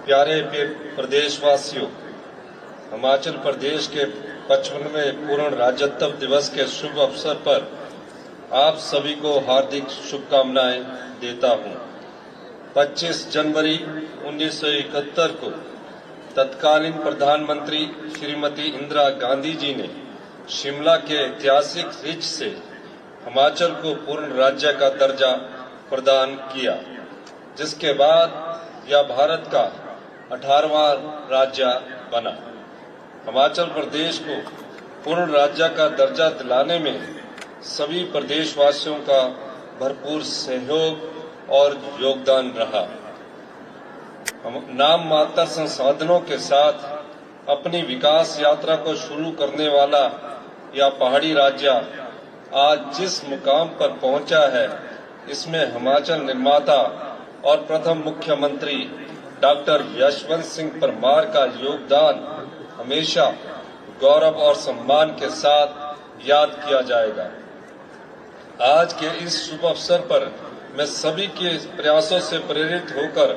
प्यारे प्रदेशवासियों, हिमाचल प्रदेश के 55वें पूर्ण राज्यत्व दिवस के शुभ अवसर पर आप सभी को हार्दिक शुभकामनाएं देता हूं। 25 जनवरी 1971 को तत्कालीन प्रधानमंत्री श्रीमती इंदिरा गांधी जी ने शिमला के ऐतिहासिक रिज से हिमाचल को पूर्ण राज्य का दर्जा प्रदान किया, जिसके बाद यह भारत का 18वां राज्य बना। हिमाचल प्रदेश को पूर्ण राज्य का दर्जा दिलाने में सभी प्रदेशवासियों का भरपूर सहयोग और योगदान रहा। नाम मात्र संसाधनों के साथ अपनी विकास यात्रा को शुरू करने वाला यह पहाड़ी राज्य आज जिस मुकाम पर पहुंचा है, इसमें हिमाचल निर्माता और प्रथम मुख्यमंत्री डॉक्टर यशवंत सिंह परमार का योगदान हमेशा गौरव और सम्मान के साथ याद किया जाएगा। आज के इस शुभ अवसर पर मैं सभी के प्रयासों से प्रेरित होकर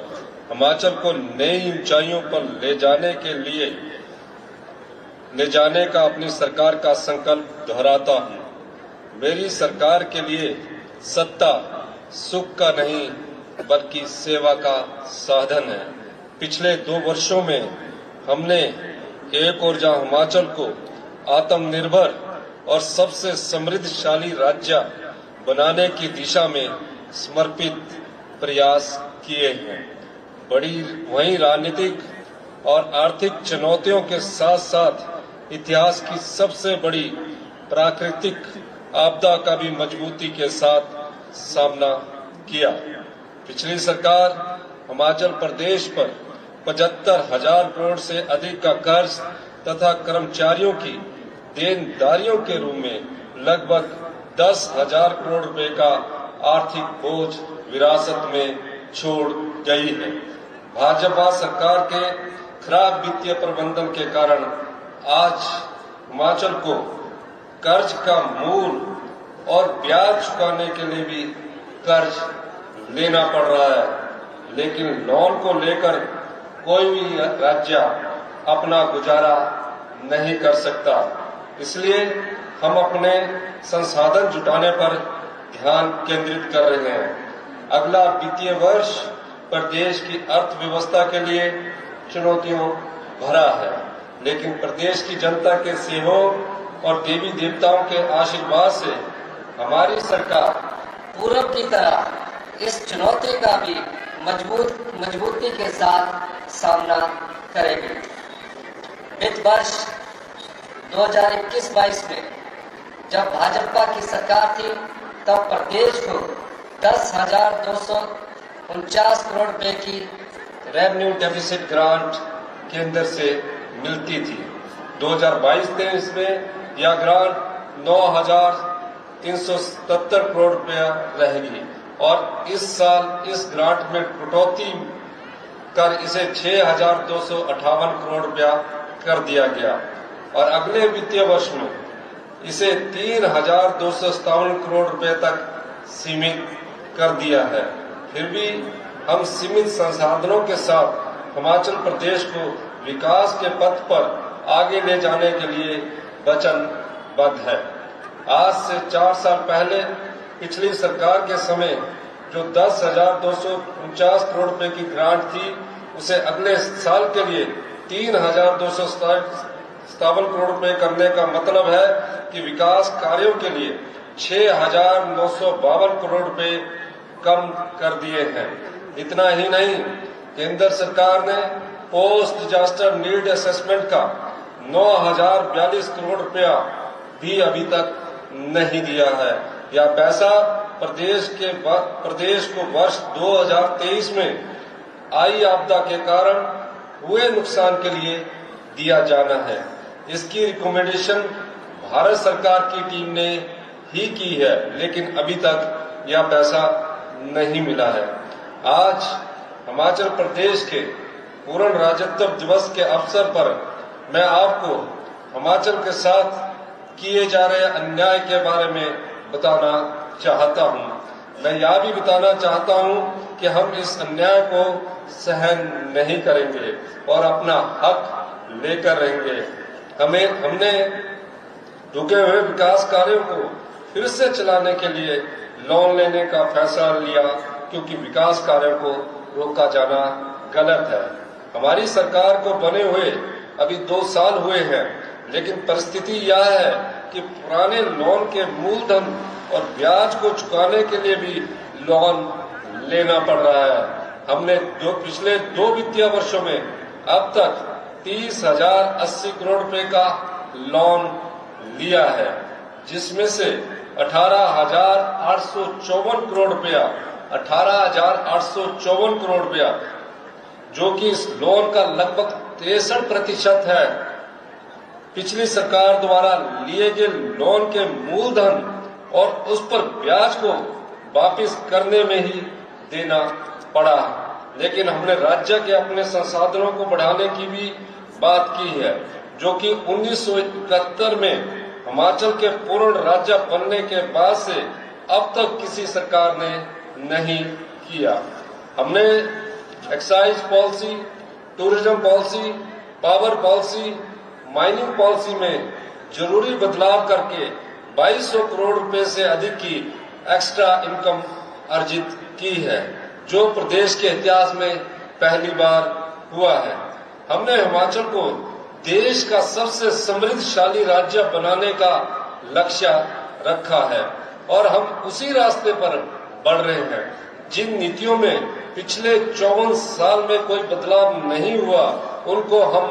हिमाचल को नई ऊंचाइयों पर ले जाने का अपनी सरकार का संकल्प दोहराता हूं। मेरी सरकार के लिए सत्ता सुख का नहीं बल्कि सेवा का साधन है। पिछले 2 वर्षों में हमने एक ओर जहां हिमाचल को आत्मनिर्भर और सबसे समृद्धशाली राज्य बनाने की दिशा में समर्पित प्रयास किए हैं, वहीं राजनीतिक और आर्थिक चुनौतियों के साथ साथ इतिहास की सबसे बड़ी प्राकृतिक आपदा का भी मजबूती के साथ सामना किया। पिछली सरकार हिमाचल प्रदेश पर 75,000 करोड़ से अधिक का कर्ज तथा कर्मचारियों की देनदारियों के रूप में लगभग 10,000 करोड़ रुपए का आर्थिक बोझ विरासत में छोड़ गई है। भाजपा सरकार के खराब वित्तीय प्रबंधन के कारण आज हिमाचल को कर्ज का मूल और ब्याज चुकाने के लिए भी कर्ज लेना पड़ रहा है, लेकिन लोन को लेकर कोई भी राज्य अपना गुजारा नहीं कर सकता। इसलिए हम अपने संसाधन जुटाने पर ध्यान केंद्रित कर रहे हैं। अगला वित्तीय वर्ष प्रदेश की अर्थव्यवस्था के लिए चुनौतियों भरा है, लेकिन प्रदेश की जनता के सहयोग और देवी देवताओं के आशीर्वाद से हमारी सरकार पूर्व की तरह इस चुनौती का भी मजबूती के साथ सामना करेगी। वित्त वर्ष 2021-22 में जब भाजपा की सरकार थी, तब प्रदेश को 10,249 करोड़ रुपए की रेवेन्यू डेफिसिट ग्रांट केंद्र से मिलती थी। 2022-23 में यह ग्रांट 9,377 करोड़ रुपया रहेगी और इस साल इस ग्रांट में कटौती कर इसे 6,258 करोड़ रुपया कर दिया गया और अगले वित्तीय वर्ष में इसे 3,257 करोड़ रुपए तक सीमित कर दिया है। फिर भी हम सीमित संसाधनों के साथ हिमाचल प्रदेश को विकास के पथ पर आगे ले जाने के लिए वचनबद्ध है। आज से 4 साल पहले पिछली सरकार के समय जो 10,249 करोड़ रुपए की ग्रांट थी, उसे अगले साल के लिए 3,257 करोड़ रुपए करने का मतलब है कि विकास कार्यों के लिए 6,952 करोड़ रुपए कम कर दिए हैं। इतना ही नहीं, केंद्र सरकार ने पोस्ट डिजास्टर नीड असेसमेंट का 9,042 करोड़ रुपया भी अभी तक नहीं दिया है। यह पैसा प्रदेश को वर्ष 2023 में आई आपदा के कारण हुए नुकसान के लिए दिया जाना है। इसकी रिकमेंडेशन भारत सरकार की टीम ने ही की है, लेकिन अभी तक यह पैसा नहीं मिला है। आज हिमाचल प्रदेश के पूर्ण राज्यत्व दिवस के अवसर पर मैं आपको हिमाचल के साथ किए जा रहे अन्याय के बारे में बताना चाहता हूं। मैं यह भी बताना चाहता हूं कि हम इस अन्याय को सहन नहीं करेंगे और अपना हक लेकर रहेंगे। हमने रुके हुए विकास कार्यों को फिर से चलाने के लिए लोन लेने का फैसला लिया, क्योंकि विकास कार्यों को रोका जाना गलत है। हमारी सरकार को बने हुए अभी 2 साल हुए हैं, लेकिन परिस्थिति यह है कि पुराने लोन के मूलधन और ब्याज को चुकाने के लिए भी लोन लेना पड़ रहा है। हमने पिछले 2 वित्तीय वर्षों में अब तक 30,080 करोड़ रुपए का लोन लिया है, जिसमें से 18,854 करोड़ रुपया 18,854 करोड़ रुपया, जो कि इस लोन का लगभग 63% है, पिछली सरकार द्वारा लिए गए लोन के मूलधन और उस पर ब्याज को वापस करने में ही देना पड़ा। लेकिन हमने राज्य के अपने संसाधनों को बढ़ाने की भी बात की है, जो कि 1971 में हिमाचल के पूर्ण राज्य बनने के बाद से अब तक किसी सरकार ने नहीं किया। हमने excise policy, tourism policy, power policy, mining policy में जरूरी बदलाव करके 2200 करोड़ रुपए से अधिक की एक्स्ट्रा इनकम अर्जित की है, जो प्रदेश के इतिहास में पहली बार हुआ है। हमने हिमाचल को देश का सबसे समृद्धशाली राज्य बनाने का लक्ष्य रखा है और हम उसी रास्ते पर बढ़ रहे हैं। जिन नीतियों में पिछले 54 साल में कोई बदलाव नहीं हुआ, उनको हम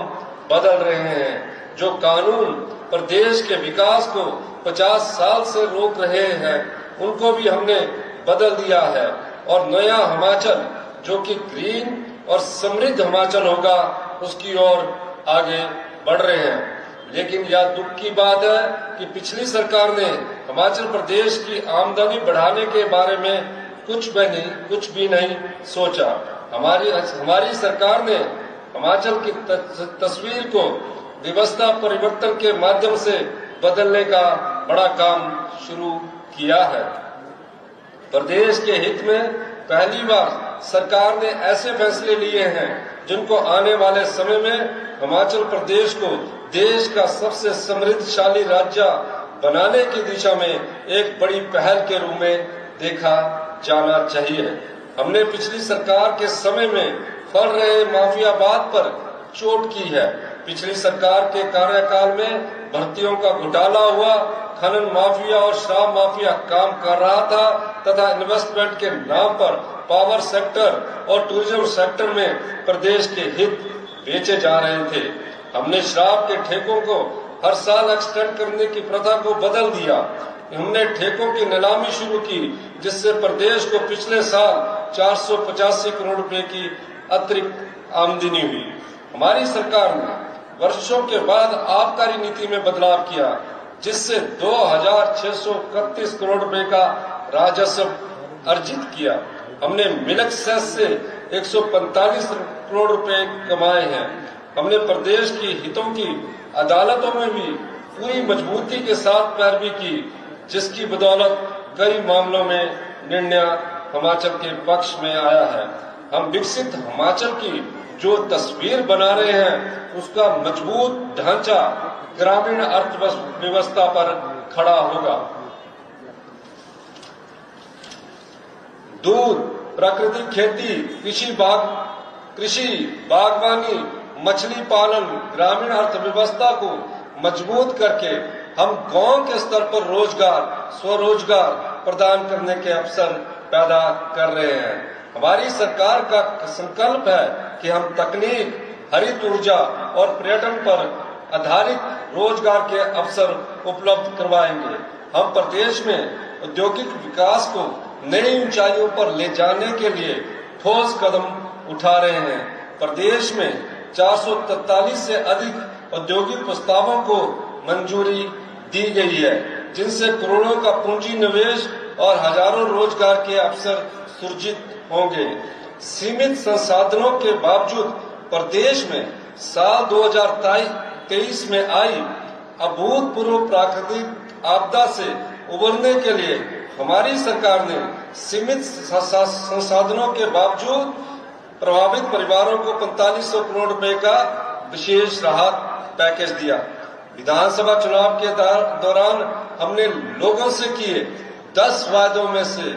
बदल रहे हैं। जो कानून प्रदेश के विकास को 50 साल से रोक रहे हैं, उनको भी हमने बदल दिया है और नया हिमाचल, जो कि ग्रीन और समृद्ध हिमाचल होगा, उसकी ओर आगे बढ़ रहे हैं। लेकिन यह दुख की बात है कि पिछली सरकार ने हिमाचल प्रदेश की आमदनी बढ़ाने के बारे में कुछ भी नहीं सोचा। हमारी सरकार ने हिमाचल की तस्वीर को व्यवस्था परिवर्तन के माध्यम से बदलने का बड़ा काम शुरू किया है। प्रदेश के हित में पहली बार सरकार ने ऐसे फैसले लिए हैं जिनको आने वाले समय में हिमाचल प्रदेश को देश का सबसे समृद्धशाली राज्य बनाने की दिशा में एक बड़ी पहल के रूप में देखा जाना चाहिए। हमने पिछली सरकार के समय में फैल रहे माफियावाद पर चोट की है। पिछली सरकार के कार्यकाल में भर्तियों का घोटाला हुआ, खनन माफिया और शराब माफिया काम कर रहा था तथा इन्वेस्टमेंट के नाम पर पावर सेक्टर और टूरिज्म सेक्टर में प्रदेश के हित बेचे जा रहे थे। हमने शराब के ठेकों को हर साल एक्सटेंड करने की प्रथा को बदल दिया। हमने ठेकों की नीलामी शुरू की, जिससे प्रदेश को पिछले साल 485 करोड़ रुपए की अतिरिक्त आमदनी हुई। हमारी सरकार ने वर्षों के बाद आबकारी नीति में बदलाव किया, जिससे 2,631 करोड़ रुपए का राजस्व अर्जित किया। हमने मिल्क सेस से 145 करोड़ रुपए कमाए हैं। हमने प्रदेश की हितों की अदालतों में भी पूरी मजबूती के साथ पैरवी की, जिसकी बदौलत कई मामलों में निर्णय हिमाचल के पक्ष में आया है। हम विकसित हिमाचल की जो तस्वीर बना रहे हैं, उसका मजबूत ढांचा ग्रामीण अर्थव्यवस्था पर खड़ा होगा। दूध, प्राकृतिक खेती, कृषि, बागवानी, मछली पालन, ग्रामीण अर्थव्यवस्था को मजबूत करके हम गांव के स्तर पर रोजगार, स्वरोजगार प्रदान करने के अवसर पैदा कर रहे हैं। हमारी सरकार का संकल्प है कि हम तकनीक, हरित ऊर्जा और पर्यटन पर आधारित रोजगार के अवसर उपलब्ध करवाएंगे। हम प्रदेश में औद्योगिक विकास को नई ऊंचाइयों पर ले जाने के लिए ठोस कदम उठा रहे हैं। प्रदेश में 443 से अधिक औद्योगिक प्रस्तावों को मंजूरी दी गई है, जिनसे करोड़ों का पूंजी निवेश और हजारों रोजगार के अवसर सृजित होंगे। सीमित संसाधनों के बावजूद प्रदेश में साल 2023 में आई अभूतपूर्व प्राकृतिक आपदा से उबरने के लिए हमारी सरकार ने सीमित संसाधनों के बावजूद प्रभावित परिवारों को 4500 करोड़ रुपए का विशेष राहत पैकेज दिया। विधानसभा चुनाव के दौरान हमने लोगों से किए 10 वायदों में से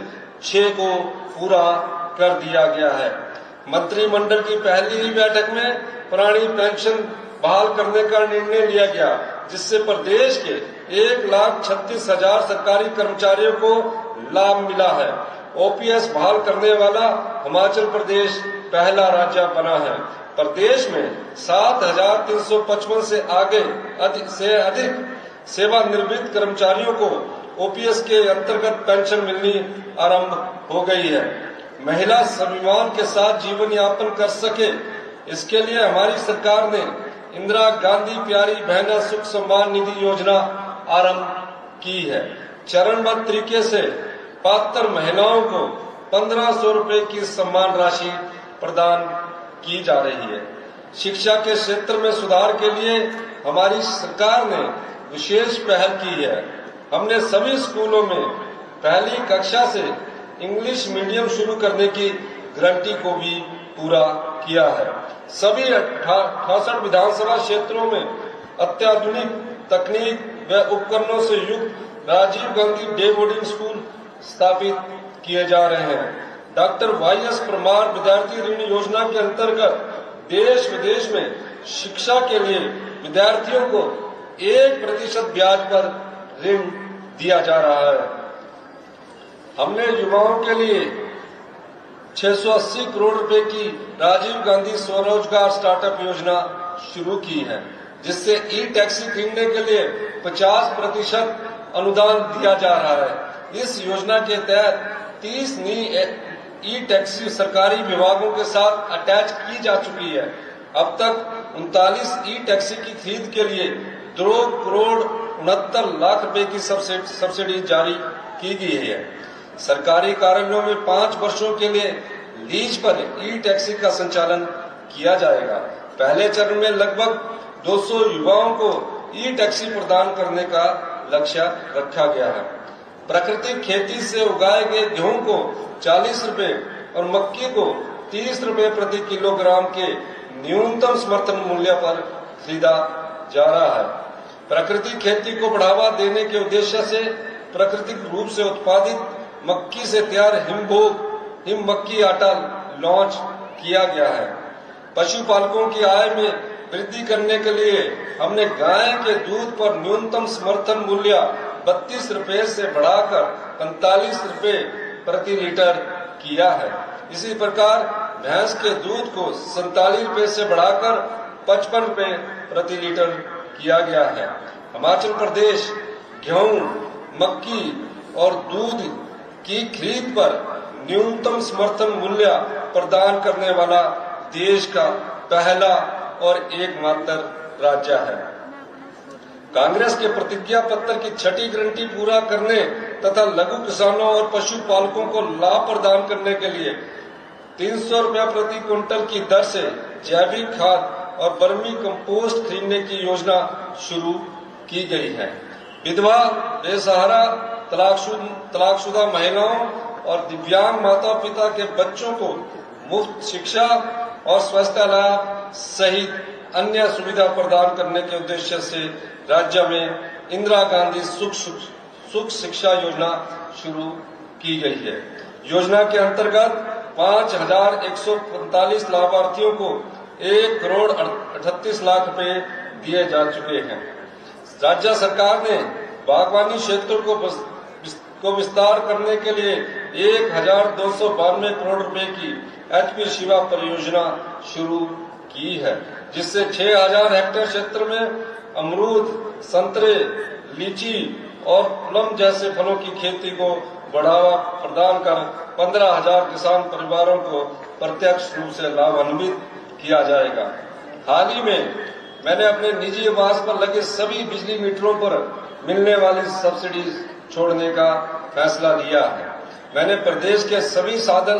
6 को पूरा कर दिया गया है। मंत्रिमंडल की पहली ही बैठक में पुरानी पेंशन बहाल करने का निर्णय लिया गया, जिससे प्रदेश के 1,36,000 सरकारी कर्मचारियों को लाभ मिला है। ओपीएस बहाल करने वाला हिमाचल प्रदेश पहला राज्य बना है। प्रदेश में 7,355 से अधिक सेवानिवृत्त कर्मचारियों को ओपीएस के अंतर्गत पेंशन मिलनी आरंभ हो गई है। महिला स्वाभिमान के साथ जीवन यापन कर सके, इसके लिए हमारी सरकार ने इंदिरा गांधी प्यारी बहना सुख सम्मान निधि योजना आरंभ की है। चरणबद्ध तरीके से पात्र महिलाओं को 1500 रुपए की सम्मान राशि प्रदान की जा रही है। शिक्षा के क्षेत्र में सुधार के लिए हमारी सरकार ने विशेष पहल की है। हमने सभी स्कूलों में पहली कक्षा से इंग्लिश मीडियम शुरू करने की गारंटी को भी पूरा किया है। सभी 68 विधानसभा क्षेत्रों में अत्याधुनिक तकनीक व उपकरणों से युक्त Rajiv Gandhi day boarding school स्थापित किए जा रहे हैं। डॉक्टर वाईएस परमार विद्यार्थी ऋण योजना के अंतर्गत देश विदेश में शिक्षा के लिए विद्यार्थियों को 1% ब्याज पर ऋण दिया जा रहा है। हमने युवाओं के लिए 680 करोड़ रुपए की राजीव गांधी स्वरोजगार स्टार्टअप योजना शुरू की है, जिससे ई टैक्सी खरीदने के लिए 50% अनुदान दिया जा रहा है। इस योजना के तहत 30 नई ई टैक्सी सरकारी विभागों के साथ अटैच की जा चुकी है। अब तक 39 ई टैक्सी की खरीद के लिए 2 करोड़ 69 लाख रुपए की सब्सिडी जारी की गई है। सरकारी कार्यालयों में 5 वर्षों के लिए लीज पर ई टैक्सी का संचालन किया जाएगा। पहले चरण में लगभग 200 युवाओं को ई टैक्सी प्रदान करने का लक्ष्य रखा गया है। प्राकृतिक खेती से उगाए गए गेहूं को 40 रुपए और मक्की को 30 रुपए प्रति किलोग्राम के न्यूनतम समर्थन मूल्य पर खरीदा जा रहा है। प्राकृतिक खेती को बढ़ावा देने के उद्देश्य से प्राकृतिक रूप से उत्पादित मक्की से तैयार हिम मक्की आटा लॉन्च किया गया है। पशुपालकों की आय में वृद्धि करने के लिए हमने गाय के दूध पर न्यूनतम समर्थन मूल्य 32 रुपए से बढ़ाकर 45 रुपए प्रति लीटर किया है। इसी प्रकार भैंस के दूध को 47 रुपए से बढ़ाकर 55 रुपए प्रति लीटर किया गया है। हिमाचल प्रदेश गेहूं, मक्की और दूध की खरीद पर न्यूनतम समर्थन मूल्य प्रदान करने वाला देश का पहला और एकमात्र राज्य है। कांग्रेस के प्रतिज्ञा पत्र की 6ठी गारंटी पूरा करने तथा लघु किसानों और पशुपालकों को लाभ प्रदान करने के लिए 300 रुपया प्रति क्विंटल की दर से जैविक खाद और वर्मी कंपोस्ट खरीदने की योजना शुरू की गई है। विधवा, बेसहारा, तलाकशुदा महिलाओं और दिव्यांग माता पिता के बच्चों को मुफ्त शिक्षा और स्वास्थ्य लाभ सहित अन्य सुविधा प्रदान करने के उद्देश्य से राज्य में इंदिरा गांधी सुख शिक्षा योजना शुरू की गई है। योजना के अंतर्गत 5,145 लाभार्थियों को 1 करोड़ 38 लाख रुपए दिए जा चुके हैं। राज्य सरकार ने बागवानी क्षेत्र को विस्तार करने के लिए 1,292 करोड़ रुपए की HP शिवा परियोजना शुरू की है, जिससे 6,000 हेक्टेयर क्षेत्र में अमरूद, संतरे, लीची और प्लम जैसे फलों की खेती को बढ़ावा प्रदान कर 15,000 किसान परिवारों को प्रत्यक्ष रूप से लाभान्वित किया जाएगा। हाल ही में मैंने अपने निजी आवास पर लगे सभी बिजली मीटरों पर मिलने वाली सब्सिडी छोड़ने का फैसला लिया है। मैंने प्रदेश के सभी साधन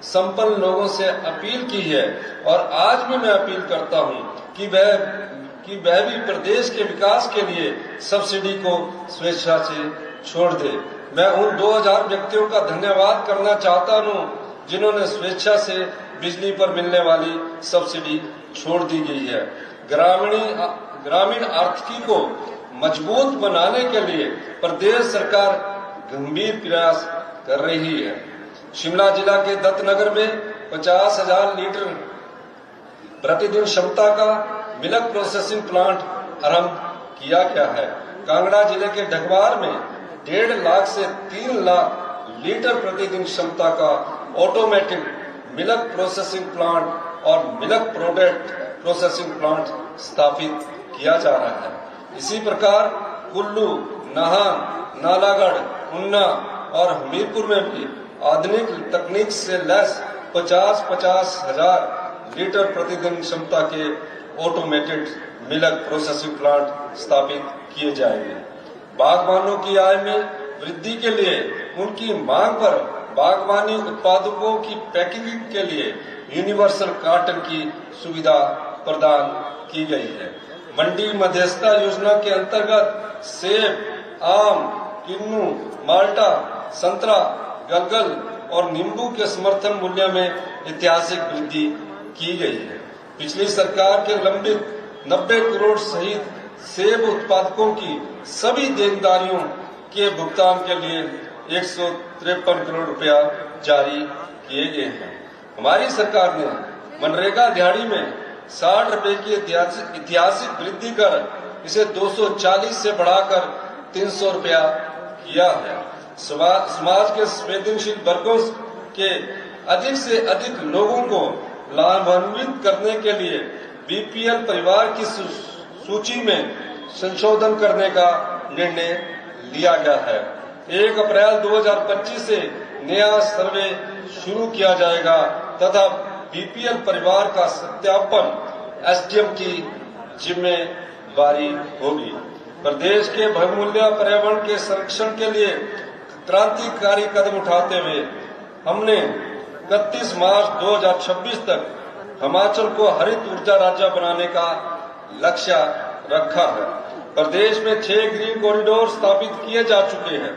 संपन्न लोगों से अपील की है और आज भी मैं अपील करता हूं कि वह भी प्रदेश के विकास के लिए सब्सिडी को स्वेच्छा से छोड़ दे। मैं उन 2000 व्यक्तियों का धन्यवाद करना चाहता हूं जिन्होंने स्वेच्छा से बिजली पर मिलने वाली सब्सिडी छोड़ दी गई है। ग्रामीण आर्थिकी को मजबूत बनाने के लिए प्रदेश सरकार गंभीर प्रयास कर रही है। शिमला जिला के दत्तनगर में 50,000 लीटर प्रतिदिन क्षमता का मिल्क प्रोसेसिंग प्लांट आरंभ किया गया है। कांगड़ा जिले के ढकवार में 1.5 लाख से 3 लाख लीटर प्रतिदिन क्षमता का ऑटोमेटिक मिल्क प्रोसेसिंग प्लांट और मिल्क प्रोडक्ट प्रोसेसिंग प्लांट स्थापित किया जा रहा है। इसी प्रकार कुल्लू, नाहन, नालागढ़, उन्ना और हमीरपुर में भी आधुनिक तकनीक से लैस 50-50 हजार लीटर प्रतिदिन क्षमता के ऑटोमेटेड मिल्क प्रोसेसिंग प्लांट स्थापित किए जाएंगे। बागवानों की आय में वृद्धि के लिए उनकी मांग पर बागवानी उत्पादकों की पैकेजिंग के लिए यूनिवर्सल कार्टन की सुविधा प्रदान की गई है। मंडी मध्यस्थता योजना के अंतर्गत सेब, आम, किन्नू, माल्टा, संतरा, गलगल और नींबू के समर्थन मूल्य में ऐतिहासिक वृद्धि की गई है। पिछली सरकार के लंबित 90 करोड़ सहित सेब उत्पादकों की सभी देनदारियों के भुगतान के लिए 153 करोड़ रुपया जारी किए गए हैं। हमारी सरकार ने मनरेगा दिहाड़ी में 60 रुपए की ऐतिहासिक वृद्धि कर इसे 240 से बढ़ाकर 300 रुपया किया है। समाज के संवेदनशील वर्गों के अधिक से अधिक लोगों को लाभान्वित करने के लिए बीपीएल परिवार की सूची में संशोधन करने का निर्णय लिया गया है। 1 अप्रैल 2025 से नया सर्वे शुरू किया जाएगा तथा बीपीएल परिवार का सत्यापन एसडीएम की जिम्मेवारी होगी। प्रदेश के बहुमूल्य पर्यावरण के संरक्षण के लिए क्रांतिकारी कदम उठाते हुए हमने 31 मार्च 2026 तक हिमाचल को हरित ऊर्जा राज्य बनाने का लक्ष्य रखा है। प्रदेश में 6 ग्रीन कॉरिडोर स्थापित किए जा चुके हैं।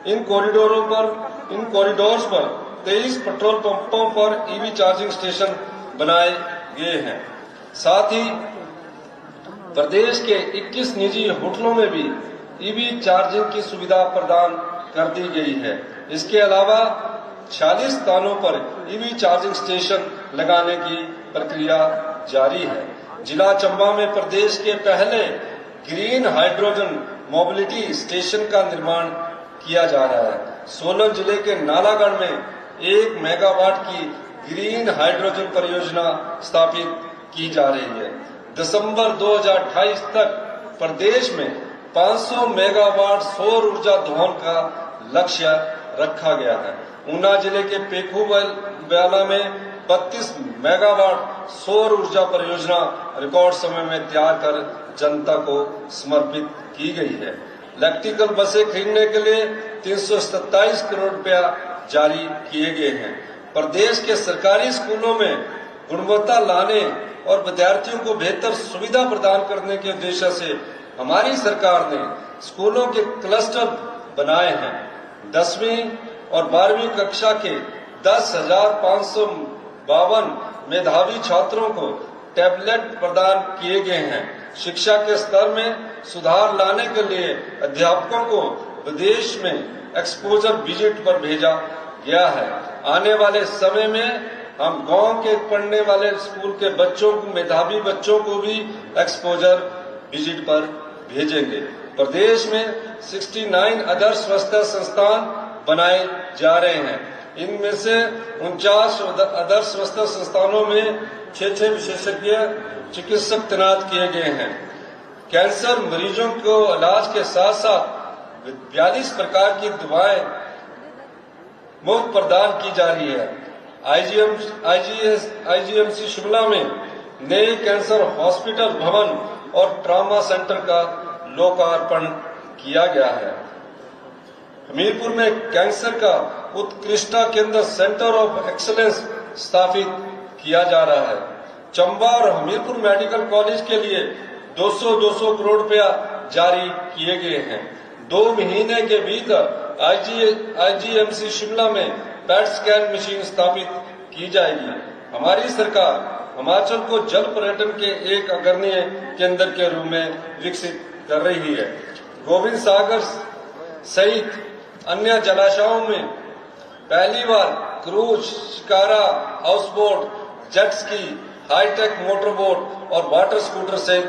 इन कॉरिडोर्स पर 23 पेट्रोल पंपों पर ईवी चार्जिंग स्टेशन बनाए गए हैं। साथ ही प्रदेश के 21 निजी होटलों में भी ईवी चार्जिंग की सुविधा प्रदान कर दी गई है। इसके अलावा 46 स्थानों पर ईवी चार्जिंग स्टेशन लगाने की प्रक्रिया जारी है। जिला चंबा में प्रदेश के पहले ग्रीन हाइड्रोजन मोबिलिटी स्टेशन का निर्माण किया जा रहा है। सोलन जिले के नालागढ़ में 1 मेगावाट की ग्रीन हाइड्रोजन परियोजना स्थापित की जा रही है। दिसंबर 2028 तक प्रदेश में 500 मेगावाट सौर ऊर्जा दोहन का लक्ष्य रखा गया है। ऊना जिले के पेखूवाला में 32 मेगावाट सौर ऊर्जा परियोजना रिकॉर्ड समय में तैयार कर जनता को समर्पित की गई है। इलेक्ट्रिकल बसें खरीदने के लिए 327 करोड़ रुपया जारी किए गए हैं। प्रदेश के सरकारी स्कूलों में गुणवत्ता लाने और विद्यार्थियों को बेहतर सुविधा प्रदान करने के उद्देश्य से हमारी सरकार ने स्कूलों के क्लस्टर बनाए हैं। 10वीं और 12वीं कक्षा के 10,552 मेधावी छात्रों को टैबलेट प्रदान किए गए हैं। शिक्षा के स्तर में सुधार लाने के लिए अध्यापकों को विदेश में एक्सपोजर विजिट पर भेजा गया है। आने वाले समय में हम गांव के पढ़ने वाले स्कूल के बच्चों को, मेधावी बच्चों को भी एक्सपोजर विजिट पर भेजेंगे। प्रदेश में 69 आदर्श स्वास्थ्य संस्थान बनाए जा रहे हैं। इनमें से 49 आदर्श स्वास्थ्य संस्थानों में 6 विशेषज्ञ चिकित्सक तैनात किए गए हैं। कैंसर मरीजों को इलाज के साथ साथ 42 प्रकार की दवाएं मुफ्त प्रदान की जा रही है। आईजीएमसी शिमला में नए कैंसर हॉस्पिटल भवन और ट्रामा सेंटर का लोकार्पण किया गया है। हमीरपुर में कैंसर का उत्कृष्टता केंद्र सेंटर ऑफ एक्सीलेंस स्थापित किया जा रहा है। चंबा और हमीरपुर मेडिकल कॉलेज के लिए 200 करोड़ रुपया जारी किए गए हैं। 2 महीने के भीतर आईजीएमसी शिमला में पैट स्कैन मशीन स्थापित की जाएगी। हमारी सरकार हिमाचल को जल पर्यटन के एक अग्रणी केंद्र के रूप में विकसित कर रही है। गोविंद सागर सहित अन्य जलाशयों में पहली बार cruise, shikara, houseboat, jet ski, hi-tech motor boat और वाटर स्कूटर सहित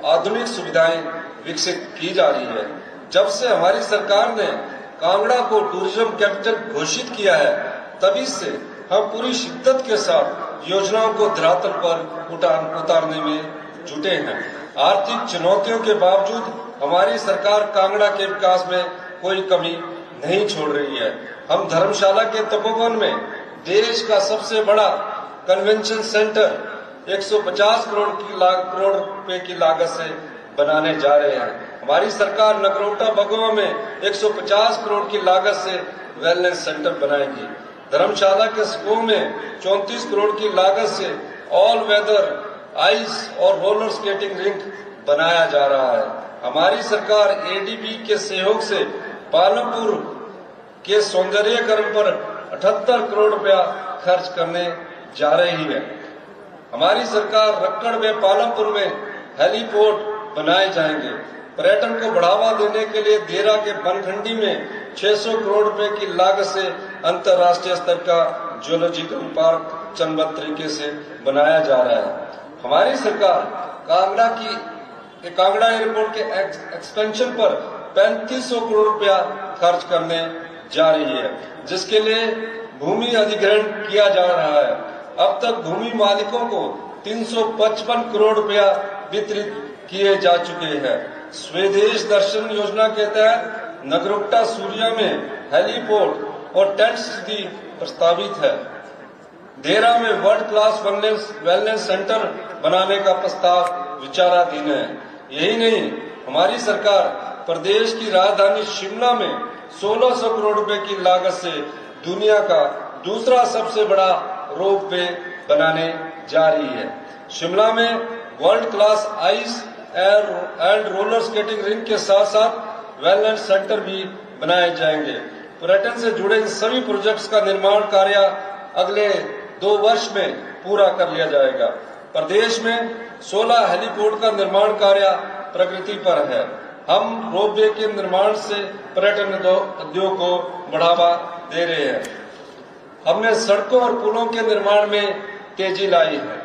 आधुनिक सुविधाएं विकसित की जा रही है। जब से हमारी सरकार ने कांगड़ा को टूरिज्म कैपिटल घोषित किया है, तभी से हम पूरी शिद्दत के साथ योजनाओं को धरातल पर उतारने में जुटे हैं। आर्थिक चुनौतियों के बावजूद हमारी सरकार कांगड़ा के विकास में कोई कमी नहीं छोड़ रही है। हम धर्मशाला के तपोवन में देश का सबसे बड़ा कन्वेंशन सेंटर 150 करोड़ रुपए की लागत से बनाने जा रहे हैं। हमारी सरकार नगरोटा बगवा में 150 करोड़ की लागत से वेलनेस सेंटर बनाएगी। धर्मशाला के स्कूल में 34 करोड़ की लागत से ऑल वेदर आइस और रोलर स्केटिंग रिंक बनाया जा रहा है। हमारी सरकार एडीबी के सहयोग से पालमपुर के सौंदर्यीकरण पर 78 करोड़ रुपया खर्च करने जा रही है। हमारी सरकार रक्कड़ व पालमपुर में हेलीपोर्ट बनाए जाएंगे। पर्यटन को बढ़ावा देने के लिए देरा के बनखंडी में 600 करोड़ रुपए की लागत से अंतर्राष्ट्रीय स्तर का जूलॉजिकल पार्क चरणबद्ध तरीके से बनाया जा रहा है। हमारी सरकार कांगड़ा एयरपोर्ट के एक्सपेंशन पर 3500 करोड़ रुपया खर्च करने जा रही है, जिसके लिए भूमि अधिग्रहण किया जा रहा है। अब तक भूमि मालिकों को 355 करोड़ रुपया वितरित किए जा चुके हैं। स्वदेश दर्शन योजना के तहत नगरोटा सूर्या में हेलीपोर्ट और टेंट सिटी प्रस्तावित है। देरा में वर्ल्ड क्लास वेलनेस सेंटर बनाने का प्रस्ताव विचाराधीन है। यही नहीं, हमारी सरकार प्रदेश की राजधानी शिमला में 1600 करोड़ रुपए की लागत से दुनिया का दूसरा सबसे बड़ा रोपवे बनाने जा रही है। शिमला में world class ice and roller skating ring के साथ साथ वेलनेस सेंटर भी बनाए जाएंगे। पर्यटन से जुड़े इन सभी प्रोजेक्ट्स का निर्माण कार्य अगले 2 वर्ष में पूरा कर लिया जाएगा। प्रदेश में 16 हेलीपोर्ट का निर्माण कार्य प्रगति पर है। हम रोपवे के निर्माण से पर्यटन उद्योग को बढ़ावा दे रहे हैं। हमने सड़कों और पुलों के निर्माण में तेजी लाई है।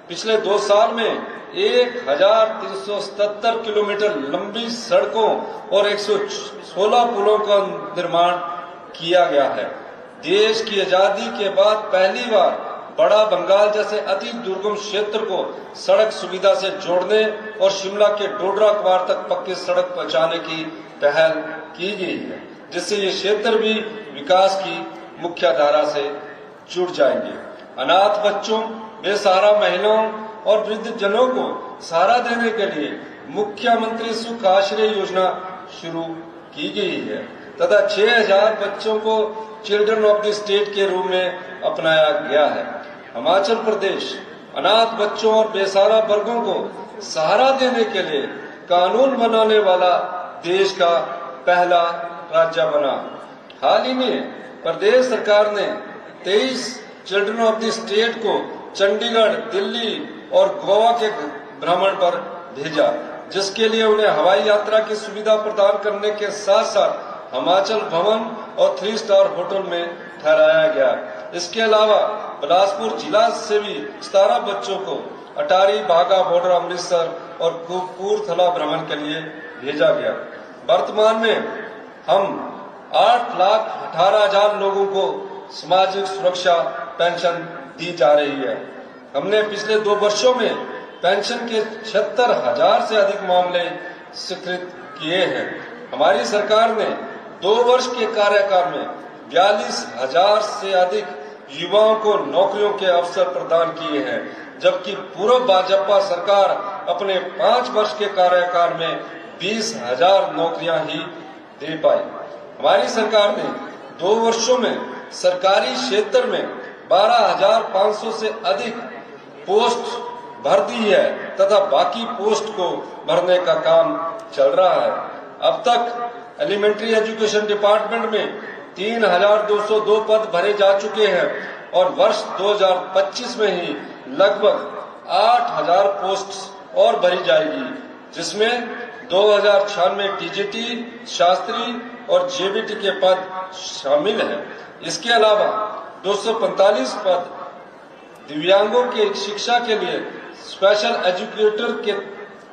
पिछले 2 साल में 1377 किलोमीटर लंबी सड़कों और 116 पुलों का निर्माण किया गया है। देश की आजादी के बाद पहली बार बड़ा बंगाल जैसे अति दुर्गम क्षेत्र को सड़क सुविधा से जोड़ने और शिमला के डोडरा क्वार तक पक्की सड़क पहुंचाने की पहल की गई है, जिससे ये क्षेत्र भी विकास की मुख्य धारा से जुड़ जाएंगे। अनाथ बच्चों, बेसहारा महिलाओं और वृद्ध जनों को सहारा देने के लिए मुख्यमंत्री सुख आश्रय योजना शुरू की गई है तथा 6000 बच्चों को चिल्ड्रन ऑफ द स्टेट के रूप में अपनाया गया है। हिमाचल प्रदेश अनाथ बच्चों और बेसहारा वर्गों को सहारा देने के लिए कानून बनाने वाला देश का पहला राज्य बना। हाल ही में प्रदेश सरकार ने 23 चिल्ड्रन ऑफ द स्टेट को चंडीगढ़, दिल्ली और गोवा के भ्रमण पर भेजा, जिसके लिए उन्हें हवाई यात्रा की सुविधा प्रदान करने के साथ साथ हिमाचल भवन और 3 स्टार होटल में ठहराया गया। इसके अलावा बिलासपुर जिला से भी 17 बच्चों को अटारी, बाघा बॉर्डर, अमृतसर और कपूरथला भ्रमण के लिए भेजा गया। वर्तमान में हम 8,18,000 लोगों को सामाजिक सुरक्षा पेंशन दी जा रही है। हमने पिछले 2 वर्षों में पेंशन के 76,000 से अधिक मामले स्वीकृत किए हैं। हमारी सरकार ने 2 वर्ष के कार्यकाल में 42,000 से अधिक युवाओं को नौकरियों के अवसर प्रदान किए हैं, जबकि पूर्व भाजपा सरकार अपने 5 वर्ष के कार्यकाल में 20,000 नौकरियां ही दे पाई। हमारी सरकार ने 2 वर्षों में सरकारी क्षेत्र में 12,500 से अधिक पोस्ट भर दी है तथा बाकी पोस्ट को भरने का काम चल रहा है। अब तक एलिमेंट्री एजुकेशन डिपार्टमेंट में 3,202 पद भरे जा चुके हैं और वर्ष 2025 में ही लगभग 8,000 पोस्ट और भरी जाएगी, जिसमें 2,096 टीजीटी, शास्त्री और जेबीटी के पद शामिल हैं। इसके अलावा 245 पद दिव्यांगों के शिक्षा के लिए स्पेशल एजुकेटर के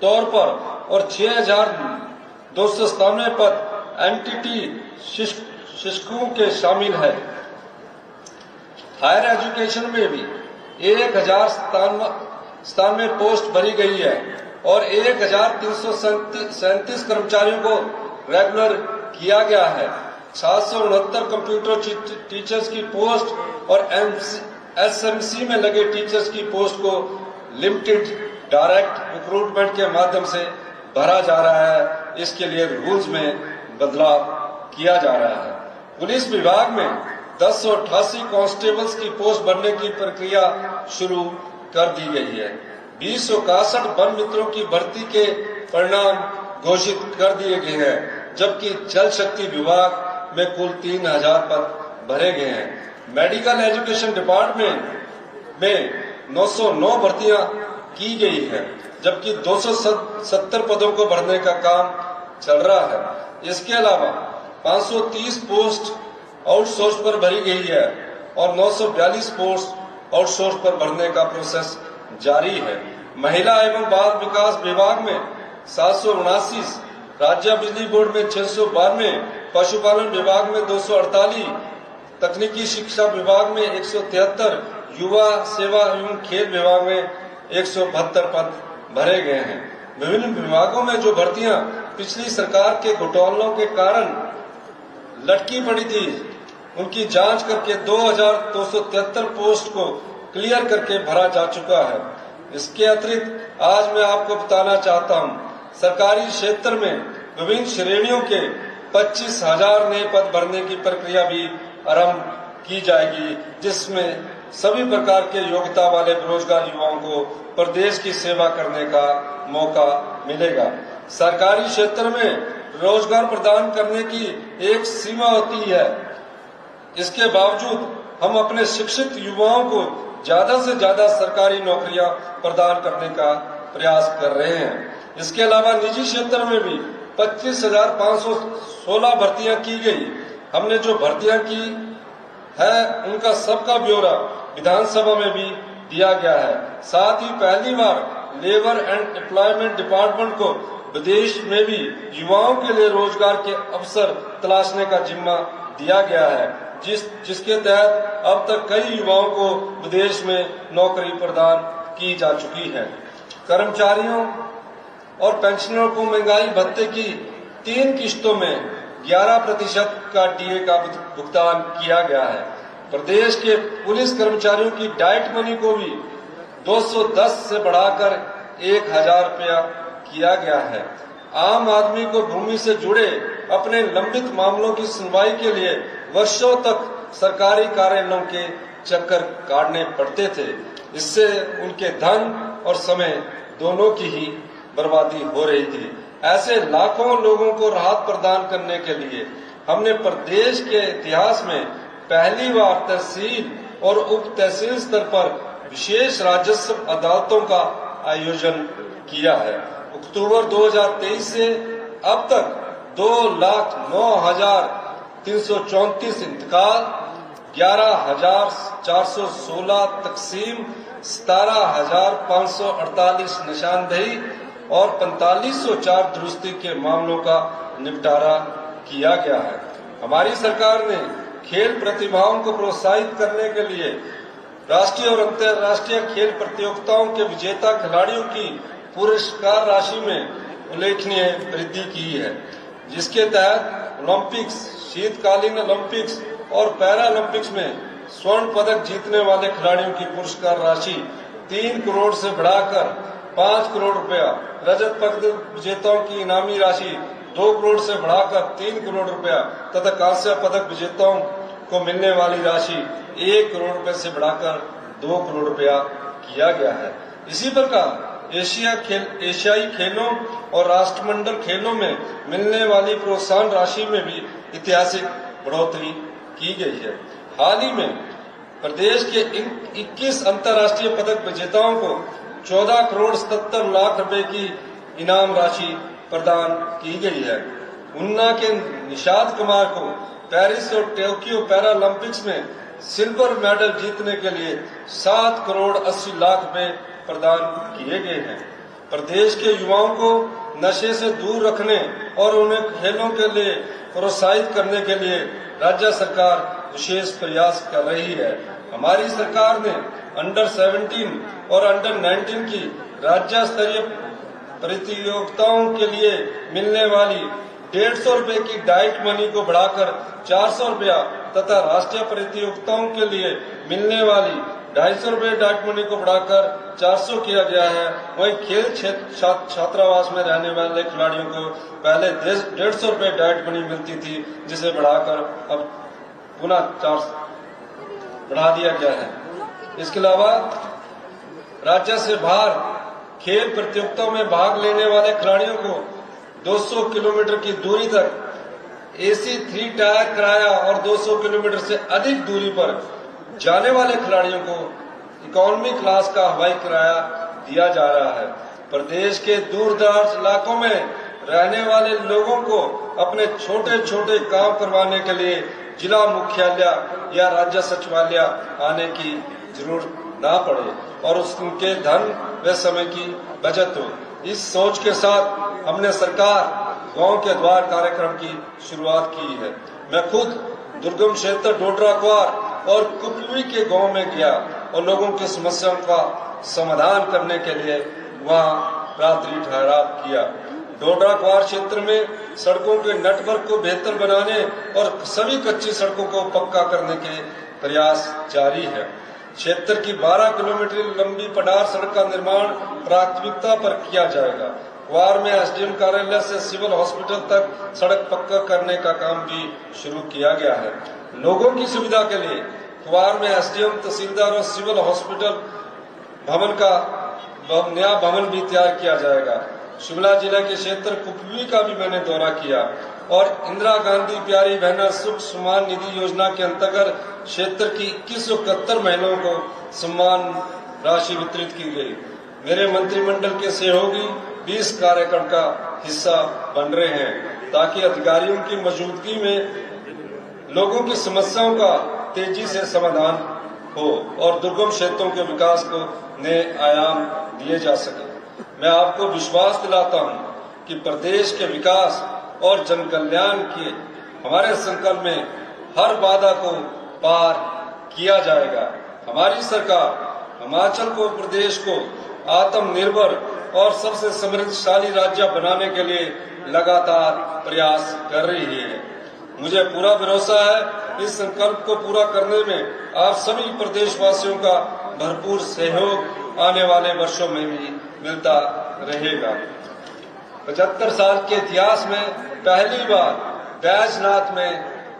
तौर पर और 6,297 पद एनटीटी शिक्षकों के शामिल है। हायर एजुकेशन में भी 1,097 पोस्ट भरी गई है और 1,337 कर्मचारियों को रेगुलर किया गया है। 769 कंप्यूटर टीचर्स की पोस्ट और एसएमसी में लगे टीचर्स की पोस्ट को लिमिटेड डायरेक्ट रिक्रूटमेंट के माध्यम से भरा जा रहा है। इसके लिए रूल्स में बदलाव किया जा रहा है। पुलिस विभाग में 1088 कांस्टेबल्स की पोस्ट भरने की प्रक्रिया शुरू कर दी गई है। 261 वन मित्रों की भर्ती के परिणाम घोषित कर दिए गए हैं, जबकि जल शक्ति विभाग में कुल 3,000 पद भरे गए हैं। मेडिकल एजुकेशन डिपार्टमेंट में 909 भर्तियां की गई है, जबकि 270 पदों को भरने का काम चल रहा है। इसके अलावा 530 पोस्ट आउटसोर्स पर भरी गई है और 942 पोस्ट आउटसोर्स पर भरने का प्रोसेस जारी है। महिला एवं बाल विकास विभाग में 779, राज्य बिजली बोर्ड में 692, पशुपालन विभाग में 248, तकनीकी शिक्षा विभाग में 173, युवा सेवा एवं खेल विभाग में 172 पद भरे गए हैं। विभिन्न विभागों में जो भर्तियां पिछली सरकार के घोटालों के कारण लटकी पड़ी थी, उनकी जांच करके 2,273 पोस्ट को क्लियर करके भरा जा चुका है। इसके अतिरिक्त आज मैं आपको बताना चाहता हूं, सरकारी क्षेत्र में विभिन्न श्रेणियों के 25,000 नए पद भरने की प्रक्रिया भी आरंभ की जाएगी, जिसमें सभी प्रकार के योग्यता वाले बेरोजगार युवाओं को प्रदेश की सेवा करने का मौका मिलेगा। सरकारी क्षेत्र में रोजगार प्रदान करने की एक सीमा होती है। इसके बावजूद हम अपने शिक्षित युवाओं को ज्यादा से ज्यादा सरकारी नौकरियां प्रदान करने का प्रयास कर रहे हैं। इसके अलावा निजी क्षेत्र में भी 25,516 भर्तियां की गई। हमने जो भर्तियां की है उनका सबका ब्यौरा विधानसभा में भी दिया गया है। साथ ही पहली बार लेबर एंड एम्प्लॉयमेंट डिपार्टमेंट को विदेश में भी युवाओं के लिए रोजगार के अवसर तलाशने का जिम्मा दिया गया है, जिसके तहत अब तक कई युवाओं को विदेश में नौकरी प्रदान की जा चुकी है। कर्मचारियों और पेंशनरों को महंगाई भत्ते की 3 किश्तों में 11% का डीए का भुगतान किया गया है। प्रदेश के पुलिस कर्मचारियों की डाइट मनी को भी 210 से बढ़ाकर 1,000 रुपया किया गया है। आम आदमी को भूमि से जुड़े अपने लंबित मामलों की सुनवाई के लिए वर्षों तक सरकारी कार्यालयों के चक्कर काटने पड़ते थे। इससे उनके धन और समय दोनों की ही बर्बादी हो रही थी। ऐसे लाखों लोगों को राहत प्रदान करने के लिए हमने प्रदेश के इतिहास में पहली बार तहसील और उप तहसील स्तर पर विशेष राजस्व अदालतों का आयोजन किया है। अक्टूबर 2023 से अब तक 2,09,334 इंतकाल, 11,416 तकसीम, 17,548 निशानदेही और 4,504 दुरुस्ती के मामलों का निपटारा किया गया है। हमारी सरकार ने खेल प्रतिभाओं को प्रोत्साहित करने के लिए राष्ट्रीय और अंतर्राष्ट्रीय खेल प्रतियोगिताओं के विजेता खिलाड़ियों की पुरस्कार राशि में उल्लेखनीय वृद्धि की है, जिसके तहत ओलंपिक्स, शीतकालीन ओलंपिक्स और पैरा ओलंपिक्स में स्वर्ण पदक जीतने वाले खिलाड़ियों की पुरस्कार राशि 3 करोड़ से बढ़ाकर 5 करोड़ रुपया, रजत पदक विजेताओं की इनामी राशि 2 करोड़ से बढ़ाकर 3 करोड़ रुपया तथा कांस्य पदक विजेताओं को मिलने वाली राशि 1 करोड़ रुपए से बढ़ाकर 2 करोड़ रुपया किया गया है। इसी प्रकार एशियाई खेलों और राष्ट्रमंडल खेलों में मिलने वाली प्रोत्साहन राशि में भी ऐतिहासिक बढ़ोतरी की गई है। हाल ही में प्रदेश के 21 अंतर्राष्ट्रीय पदक विजेताओं को 14 करोड़ 77 लाख रुपए की इनाम राशि प्रदान की गई है। उन्ना के निशाद कुमार को पेरिस और टोक्यो पैरालंपिक्स में सिल्वर मेडल जीतने के लिए 7 करोड़ 80 लाख रुपए प्रदान किए गए हैं। प्रदेश के युवाओं को नशे से दूर रखने और उन्हें खेलों के लिए प्रोत्साहित करने के लिए राज्य सरकार विशेष प्रयास कर रही है। हमारी सरकार ने अंडर 17 और अंडर 19 की राज्य स्तरीय प्रतियोगिताओं के लिए मिलने वाली 150 रुपए की डाइट मनी को बढ़ाकर 400 रुपया तथा राष्ट्रीय प्रतियोगिताओं के लिए मिलने वाली 250 रुपए डाइट मनी को बढ़ाकर 400 किया गया है। वहीं खेल छात्रावास में रहने वाले खिलाड़ियों को पहले 150 रुपए डाइट मनी मिलती थी, जिसे बढ़ाकर अब पुनः 400 बढ़ा दिया गया है। इसके अलावा राज्य से बाहर खेल प्रतियोगिताओं में भाग लेने वाले खिलाड़ियों को 200 किलोमीटर की दूरी तक एसी 3 टायर किराया और 200 किलोमीटर से अधिक दूरी पर जाने वाले खिलाड़ियों को इकोनॉमी क्लास का हवाई किराया दिया जा रहा है। प्रदेश के दूर दराज इलाकों में रहने वाले लोगों को अपने छोटे छोटे काम करवाने के लिए जिला मुख्यालय या राज्य सचिवालय आने की जरूरत ना पड़े और उनके धन व समय की बचत हो। इस सोच के साथ हमने सरकार गांव के द्वार कार्यक्रम की शुरुआत की है। मैं खुद दुर्गम क्षेत्र डोडरा क्वार और कुपवी के गांव में गया और लोगों की समस्याओं का समाधान करने के लिए वहां रात्रि ठहराव किया। डोडरा क्वार क्षेत्र में सड़कों के नेटवर्क को बेहतर बनाने और सभी कच्ची सड़कों को पक्का करने के प्रयास जारी है। क्षेत्र की 12 किलोमीटर लंबी पडार सड़क का निर्माण प्राथमिकता पर किया जाएगा। क्वार में एसडीएम कार्यालय से सिविल हॉस्पिटल तक सड़क पक्का करने का काम भी शुरू किया गया है। लोगों की सुविधा के लिए क्वार में एसडीएम, तहसीलदार और सिविल हॉस्पिटल भवन का नया भवन भी तैयार किया जाएगा। शिमला जिला के क्षेत्र कुपवी का भी मैंने दौरा किया और इंदिरा गांधी प्यारी बहना सुख सम्मान निधि योजना के अंतर्गत क्षेत्र की 2171 महिलाओं को सम्मान राशि वितरित की गई। मेरे मंत्रिमंडल के सहयोगी 20 कार्यक्रम का हिस्सा बन रहे हैं ताकि अधिकारियों की मौजूदगी में लोगों की समस्याओं का तेजी से समाधान हो और दुर्गम क्षेत्रों के विकास को नए आयाम दिए जा सके। मैं आपको विश्वास दिलाता हूं कि प्रदेश के विकास और जन कल्याण के हमारे संकल्प में हर बाधा को पार किया जाएगा। हमारी सरकार हिमाचल को प्रदेश को आत्मनिर्भर और सबसे समृद्धशाली राज्य बनाने के लिए लगातार प्रयास कर रही है। मुझे पूरा भरोसा है इस संकल्प को पूरा करने में आप सभी प्रदेशवासियों का भरपूर सहयोग आने वाले वर्षों में भी मिलता रहेगा। 75 साल के इतिहास में पहली बार बैजनाथ में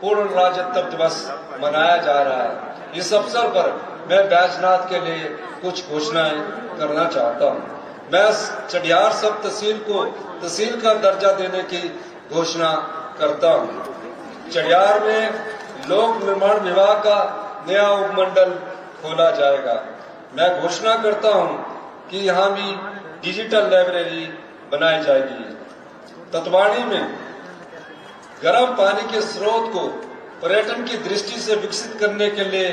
पूर्ण राज्यत्व दिवस मनाया जा रहा है। इस अवसर पर मैं बैजनाथ के लिए कुछ घोषणाएं करना चाहता हूं। मैं चढ़ियार सब तहसील को तहसील का दर्जा देने की घोषणा करता हूं। चढ़ियार में लोक निर्माण विभाग का नया उपमंडल खोला जाएगा। मैं घोषणा करता हूं कि यहाँ भी डिजिटल लाइब्रेरी बनाई जाएगी। ततवाड़ी में गर्म पानी के स्रोत को पर्यटन की दृष्टि से विकसित करने के लिए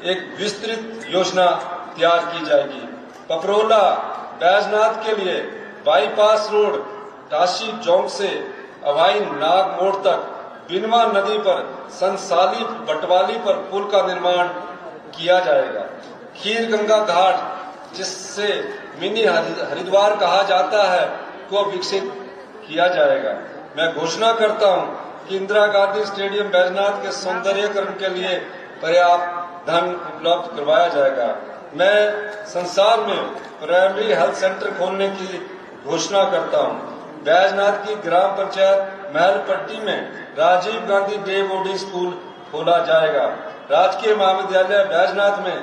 एक विस्तृत योजना तैयार की जाएगी। पपरोला बैजनाथ के लिए बाईपास रोड टाशी चौक से अवाई नाग मोड़ तक बिनवा नदी पर संसाली बटवाली पर पुल का निर्माण किया जाएगा। खीर गंगा घाट, जिससे मिनी हरिद्वार कहा जाता है, को विकसित किया जाएगा। मैं घोषणा करता हूं कि इंदिरा गांधी स्टेडियम बैजनाथ के सौंदर्यीकरण के लिए पर्याप्त धन उपलब्ध करवाया जाएगा। मैं संसार में प्राइमरी हेल्थ सेंटर खोलने की घोषणा करता हूं। बैजनाथ की ग्राम पंचायत महलपट्टी में Rajiv Gandhi day boarding school खोला जाएगा। राजकीय महाविद्यालय बैजनाथ में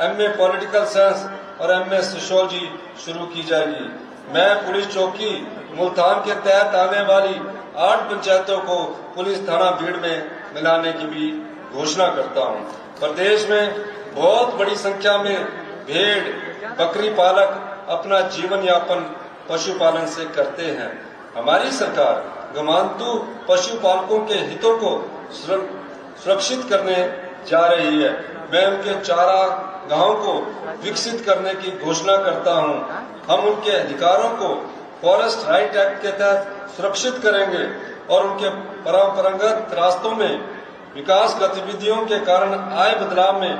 एमए पॉलिटिकल साइंस और MS सोशियोलॉजी शुरू की जाएगी। मैं पुलिस चौकी मुल्तान के तहत आने वाली 8 पंचायतों को पुलिस थाना भीड़ में मिलाने की भी घोषणा करता हूं। प्रदेश में बहुत बड़ी संख्या में भेड़ बकरी पालक अपना जीवन यापन पशुपालन से करते हैं। हमारी सरकार गमांतु पशुपालकों के हितों को सुरक्षित करने जा रही है। मैं उनके चारागाहों को विकसित करने की घोषणा करता हूं। हम उनके अधिकारों को फॉरेस्ट राइट एक्ट के तहत सुरक्षित करेंगे और उनके परंपरागत रास्तों में विकास गतिविधियों के कारण आए बदलाव में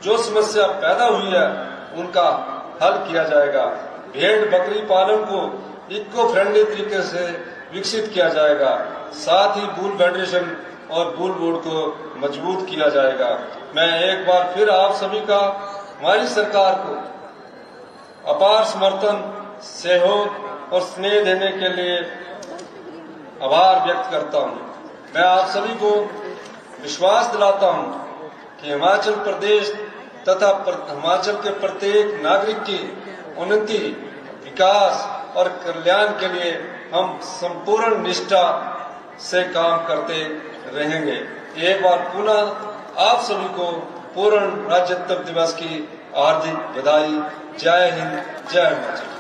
जो समस्या पैदा हुई है उनका हल किया जाएगा। भेड़ बकरी पालन को इको फ्रेंडली तरीके से विकसित किया जाएगा। साथ ही बुल फेडरेशन और बुल बोर्ड को मजबूत किया जाएगा। मैं एक बार फिर आप सभी का हमारी सरकार को अपार समर्थन, सहयोग और स्नेह देने के लिए आभार व्यक्त करता हूं। मैं आप सभी को विश्वास दिलाता हूं कि हिमाचल प्रदेश तथा हिमाचल के प्रत्येक नागरिक की उन्नति, विकास और कल्याण के लिए हम संपूर्ण निष्ठा से काम करते रहेंगे। एक बार पुनः आप सभी को पूर्ण राज्यत्व दिवस की हार्दिक बधाई। जय हिंद, जय हिमाचल।